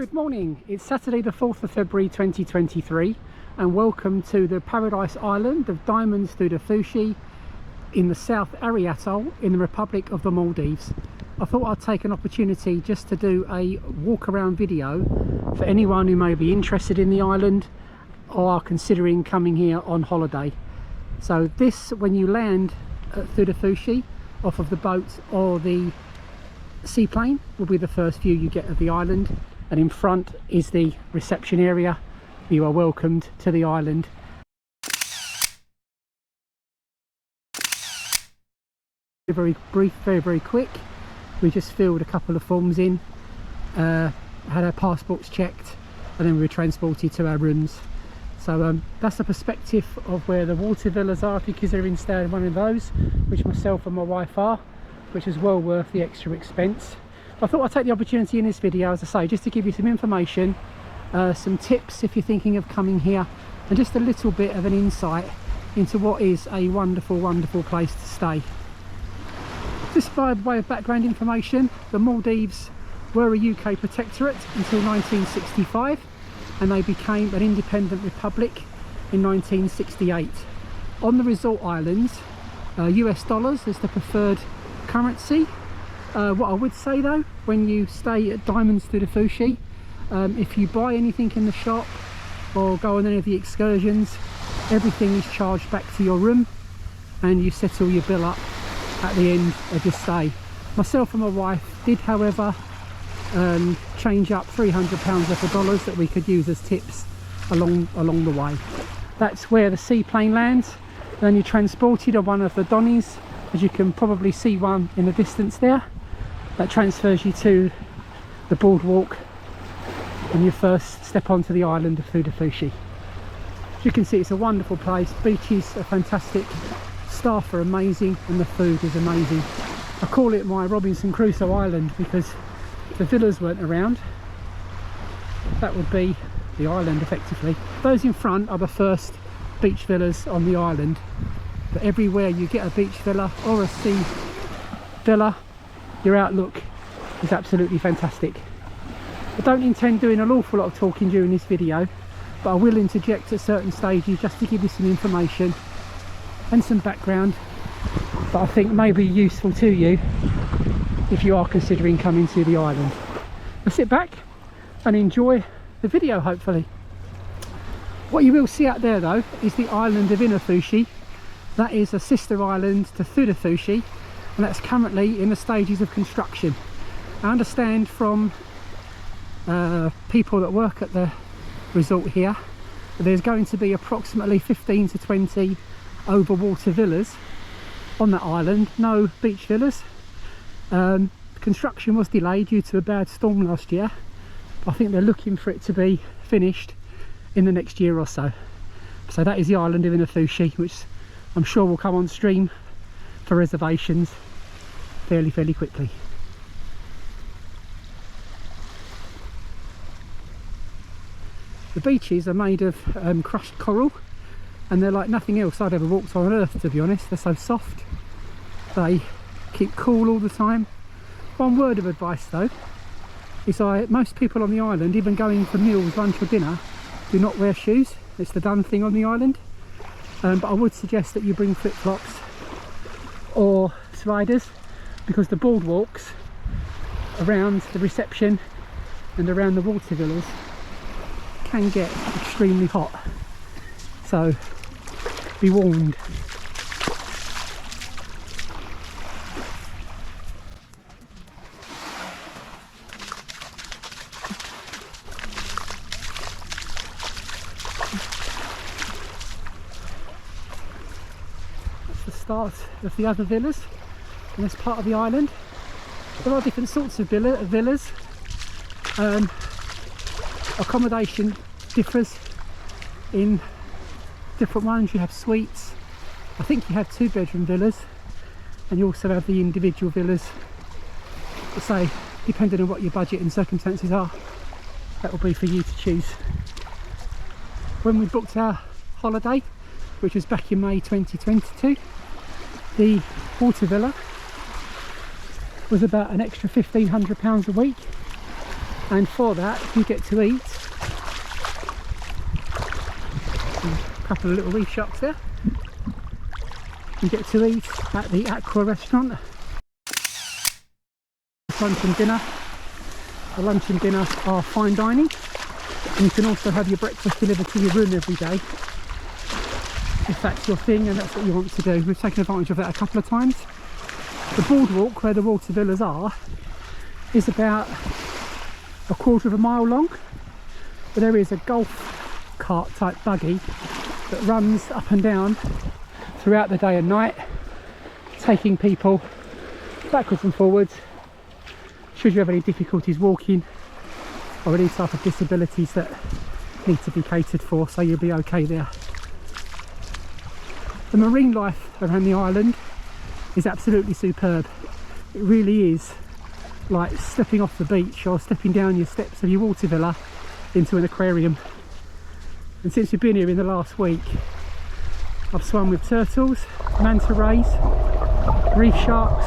Good morning, it's Saturday the 4th of February 2023 and welcome to the paradise island of Diamonds Thudufushi in the South Ari Atoll in the Republic of the Maldives. I thought I'd take an opportunity just to do a walk around video for anyone who may be interested in the island or are considering coming here on holiday. So this, when you land at Thudufushi off of the boat or the seaplane, will be the first view you get of the island, and in front is the reception area. You are welcomed to the island. Very brief, very quick. We just filled a couple of forms in, had our passports checked, and then we were transported to our rooms. So that's a perspective of where the water villas are, if you're considering staying in one of those, which myself and my wife are, which is well worth the extra expense. I thought I'd take the opportunity in this video, as I say, just to give you some information, some tips if you're thinking of coming here, and just a little bit of an insight into what is a wonderful place to stay. Just by way of background information, the Maldives were a UK protectorate until 1965, and they became an independent republic in 1968. On the resort islands, US dollars is the preferred currency. What I would say though, when you stay at Diamonds Thudufushi, if you buy anything in the shop or go on any of the excursions, everything is charged back to your room and you settle your bill up at the end of your stay. Myself and my wife did, however, change up £300 worth of dollars that we could use as tips along the way. That's where the seaplane lands. Then you're transported on one of the donnies, as you can probably see one in the distance there. That transfers you to the boardwalk when you first step onto the island of Thudufushi. As you can see, it's a wonderful place. Beaches are fantastic, staff are amazing, and the food is amazing. I call it my Robinson Crusoe island because if the villas weren't around, that would be the island effectively. Those in front are the first beach villas on the island, but everywhere you get a beach villa or a sea villa, your outlook is absolutely fantastic. I don't intend doing an awful lot of talking during this video, but I will interject at certain stages just to give you some information and some background that I think may be useful to you if you are considering coming to the island. Now sit back and enjoy the video, hopefully. What you will see out there though is the island of Thudufushi. That is a sister island to Thudufushi, and that's currently in the stages of construction. I understand from people that work at the resort here that there's going to be approximately 15 to 20 overwater villas on that island. No beach villas. Construction was delayed due to a bad storm last year. I think they're looking for it to be finished in the next year or so. So that is the island of Thudufushi, which I'm sure will come on stream for reservations fairly quickly. The beaches are made of crushed coral, and they're like nothing else I'd ever walked on earth, to be honest. They're so soft, they keep cool all the time. One word of advice though is most people on the island, even going for meals, lunch or dinner, do not wear shoes. It's the done thing on the island. But I would suggest that you bring flip-flops or sliders, because the boardwalks around the reception and around the water villas can get extremely hot, so be warned. Start of the other villas in this part of the island. There are different sorts of villas. Accommodation differs in different ones. You have suites, I think you have 2-bedroom villas, and you also have the individual villas. Say, depending on what your budget and circumstances are, that will be for you to choose. When we booked our holiday, which was back in May 2022, the water villa was about an extra £1,500 a week, and for that you get to eat. A couple of little reef sharks there. You get to eat at the Aqua restaurant. Lunch and dinner. The lunch and dinner are fine dining, and you can also have your breakfast delivered to your room every day if that's your thing and that's what you want to do. We've taken advantage of that a couple of times. The boardwalk where the water villas are is about a quarter of a mile long, but there is a golf cart type buggy that runs up and down throughout the day and night, taking people backwards and forwards should you have any difficulties walking or any type of disabilities that need to be catered for, so you'll be okay there. The marine life around the island is absolutely superb. It really is like stepping off the beach or stepping down your steps of your water villa into an aquarium. And since we've been here in the last week, I've swum with turtles, manta rays, reef sharks,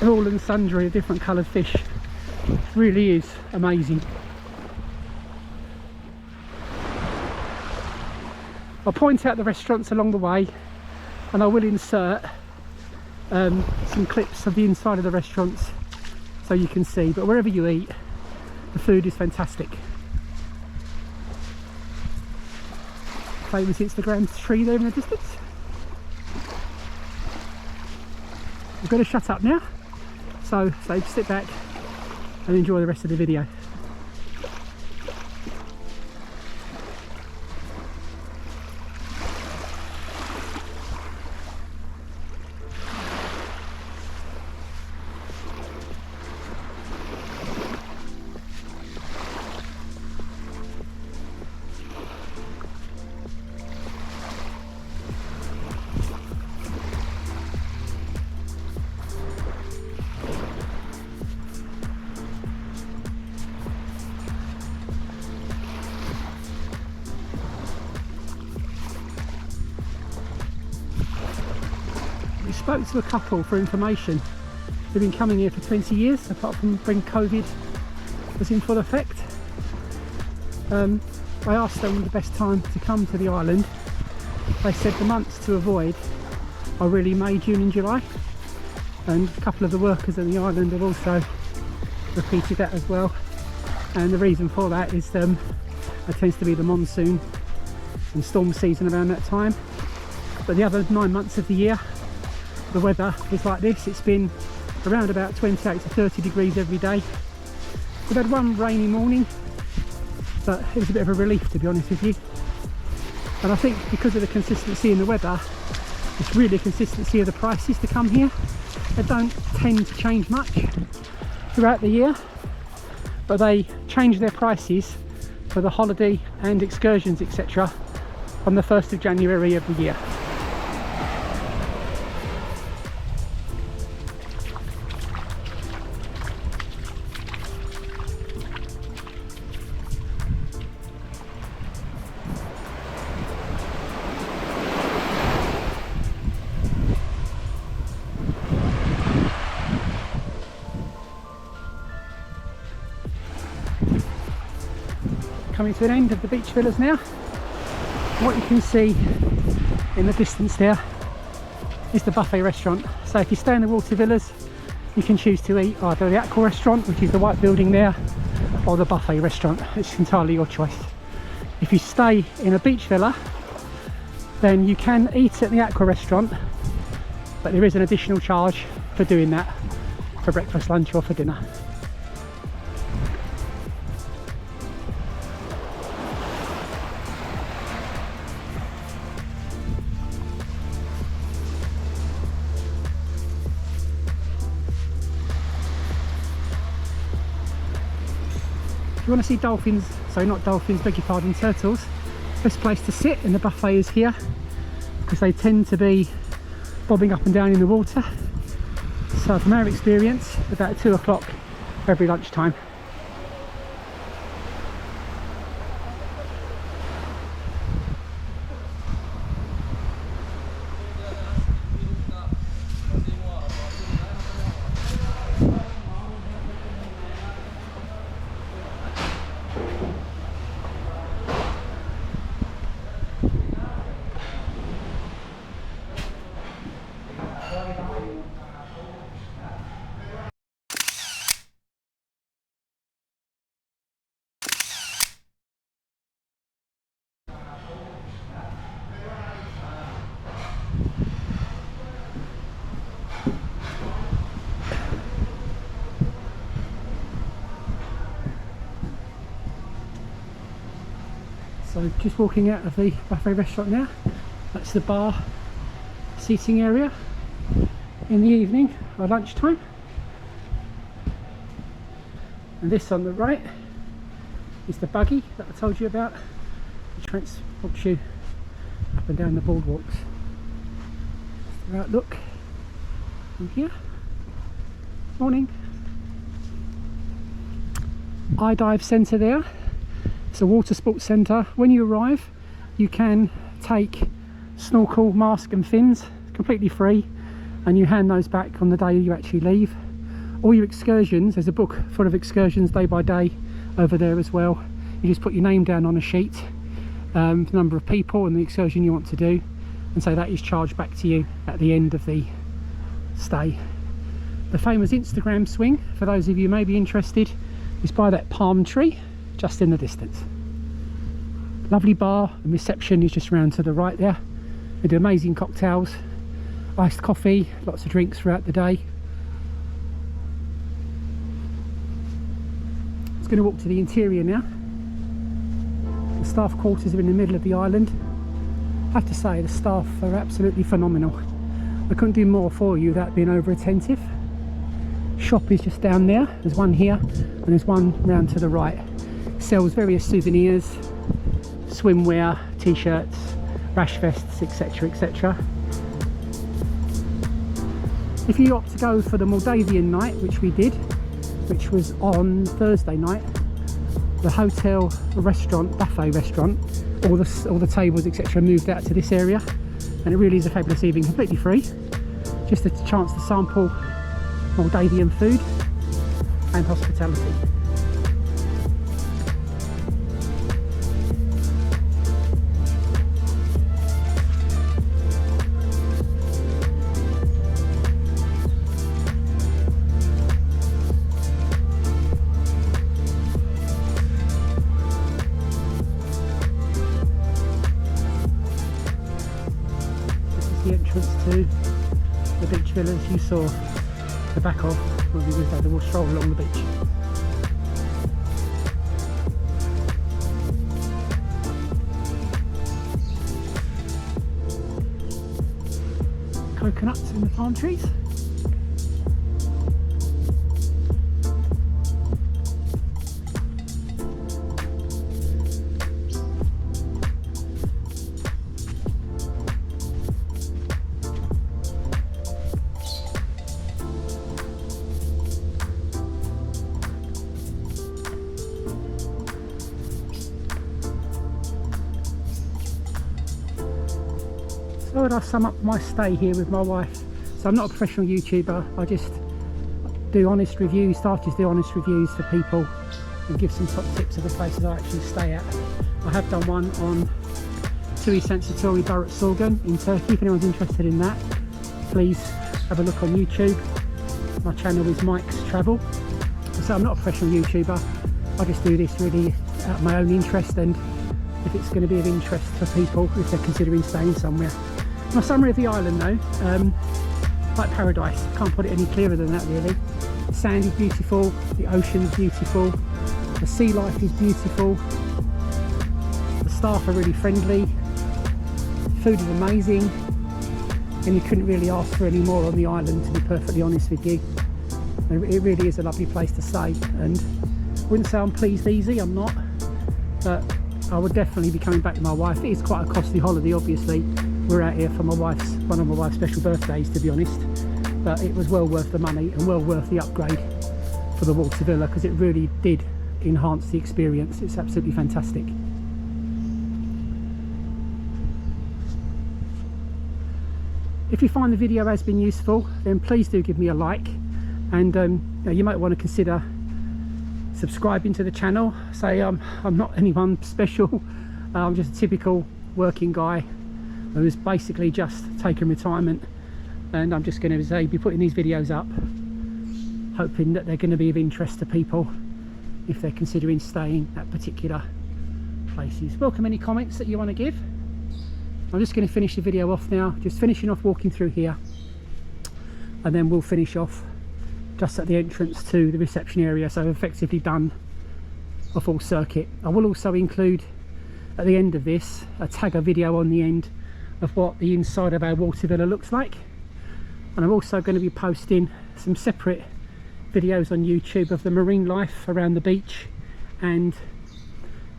all and sundry of different coloured fish. It really is amazing. I'll point out the restaurants along the way, and I will insert some clips of the inside of the restaurants so you can see, but wherever you eat, the food is fantastic. Famous Instagram tree there in the distance. I'm going to shut up now, so sit back and enjoy the rest of the video. We spoke to a couple for information. They've been coming here for 20 years, apart from when COVID was in full effect. I asked them the best time to come to the island. They said the months to avoid are really May, June and July, and a couple of the workers on the island have also repeated that as well. And the reason for that is it tends to be the monsoon and storm season around that time. But the other 9 months of the year, the weather is like this. It's been around about 28 to 30 degrees every day. We've had one rainy morning, but it was a bit of a relief, to be honest with you. And I think because of the consistency in the weather, it's really a consistency of the prices to come here. They don't tend to change much throughout the year, but they change their prices for the holiday and excursions, etc., on the 1st of January every year. Coming to an end of the beach villas now. What you can see in the distance there is the buffet restaurant. So if you stay in the water villas, you can choose to eat either the Aqua restaurant, which is the white building there, or the buffet restaurant. It's entirely your choice. If you stay in a beach villa, then you can eat at the Aqua restaurant, but there is an additional charge for doing that for breakfast, lunch or for dinner. If you want to see dolphins, sorry not dolphins, beg your pardon, turtles, best place to sit in the buffet is here, because they tend to be bobbing up and down in the water. So from our experience, about 2 o'clock every lunchtime. So just walking out of the buffet restaurant now. That's the bar seating area in the evening or lunchtime. And this on the right is the buggy that I told you about. It transports you up and down the boardwalks. That's the outlook from here. Morning. Dive centre there. It's a water sports centre. When you arrive, you can take snorkel, mask and fins, completely free, and you hand those back on the day you actually leave. All your excursions, there's a book full of excursions day by day over there as well. You just put your name down on a sheet, the number of people and the excursion you want to do, and so that is charged back to you at the end of the stay. The famous Instagram swing, for those of you who may be interested, is by that palm tree just in the distance. Lovely bar and reception is just round to the right there. They do amazing cocktails, iced coffee, lots of drinks throughout the day. Just going to walk to the interior now. The staff quarters are in the middle of the island. I have to say the staff are absolutely phenomenal. I couldn't do more for you without being over attentive. Shop is just down there. There's one here and there's one round to the right. Sells various souvenirs, swimwear, t-shirts, rash vests, etc, etc. If you opt to go for the Maldivian night, which we did, which was on Thursday night, the hotel, the restaurant, buffet restaurant, all the tables etc moved out to this area, and it really is a fabulous evening, completely free. Just a chance to sample Maldivian food and hospitality. The entrance to the beach villas you saw the back of when we had a stroll along the beach. Coconuts in the palm trees. So would I sum up my stay here with my wife? So I'm not a professional YouTuber, I just do honest reviews, start to do honest reviews for people and give some top tips of the places I actually stay at. I have done one on Tui Sensatori Bar at Sorgun in Turkey. If anyone's interested in that, please have a look on YouTube. My channel is Mike's Travel. So I'm not a professional YouTuber, I just do this really out of my own interest, and if it's going to be of interest for people if they're considering staying somewhere. My summary of the island though, like paradise, can't put it any clearer than that really. The sand is beautiful, the ocean's beautiful, the sea life is beautiful, the staff are really friendly, food is amazing, and you couldn't really ask for any more on the island, to be perfectly honest with you. It really is a lovely place to stay, and I wouldn't say I'm pleased easy, I'm not, but I would definitely be coming back with my wife. It is quite a costly holiday obviously. We're out here for one of my wife's special birthdays, to be honest, but it was well worth the money and well worth the upgrade for the water villa, because it really did enhance the experience. It's absolutely fantastic. If you find the video has been useful, then please do give me a like, and you might want to consider subscribing to the channel. Say I'm not anyone special, I'm just a typical working guy who's basically just taken retirement, and I'm just going to say be putting these videos up hoping that they're going to be of interest to people if they're considering staying at particular places. Welcome any comments that you want to give. I'm just going to finish the video off now, just finishing off walking through here, and then we'll finish off just at the entrance to the reception area, so I've effectively done a full circuit. I will also include at the end of this, tag a video on the end of what the inside of our water villa looks like. And I'm also going to be posting some separate videos on YouTube of the marine life around the beach and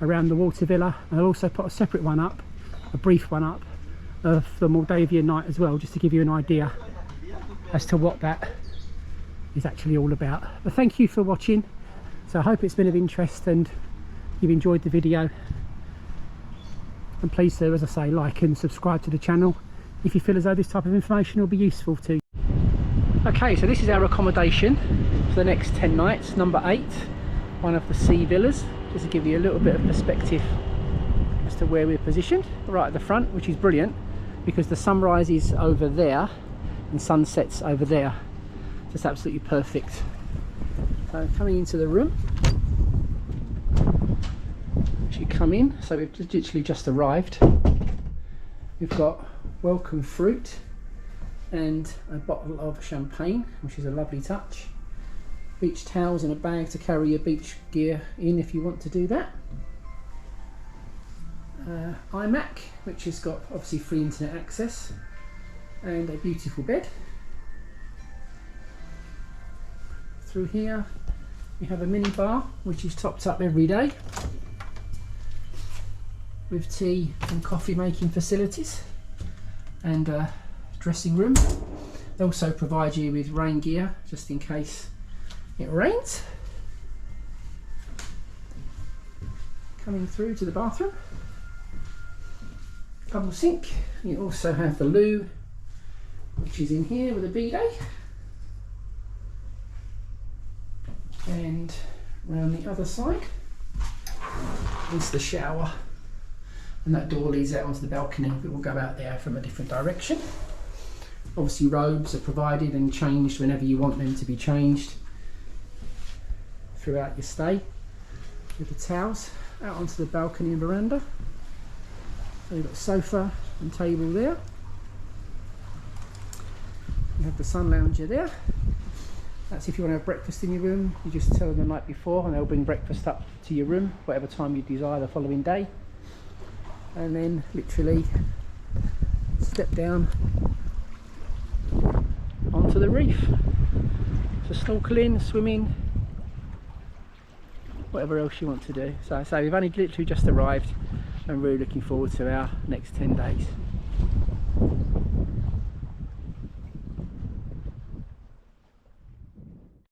around the water villa. And I'll also put a separate one up, a brief one up, of the Maldivian night as well, just to give you an idea as to what that is actually all about. But thank you for watching. So I hope it's been of interest and you've enjoyed the video. And please do, as I say, like and subscribe to the channel if you feel as though this type of information will be useful to you. Okay, so this is our accommodation for the next 10 nights, number 8, one of the sea villas, just to give you a little bit of perspective as to where we're positioned, right at the front, which is brilliant because the sunrise is over there and sunsets over there. Just absolutely perfect. So coming into the room, as you come in, so we've literally just arrived. We've got welcome fruit and a bottle of champagne, which is a lovely touch. Beach towels and a bag to carry your beach gear in if you want to do that. iMac, which has got obviously free internet access, and a beautiful bed. Through here we have a mini bar which is topped up every day with tea and coffee making facilities, and a dressing room. They also provide you with rain gear just in case it rains. Coming through to the bathroom, double sink. You also have the loo, which is in here with a bidet, and round the other side is the shower, and that door leads out onto the balcony, but we'll go out there from a different direction. Obviously robes are provided and changed whenever you want them to be changed throughout your stay, with the towels out onto the balcony and veranda. So you've got sofa and table there. You have the sun lounger there. That's if you want to have breakfast in your room. You just tell them the night before and they'll bring breakfast up to your room whatever time you desire the following day. And then literally step down onto the reef for snorkeling, swimming, whatever else you want to do. So we've only literally just arrived and really looking forward to our next 10 days.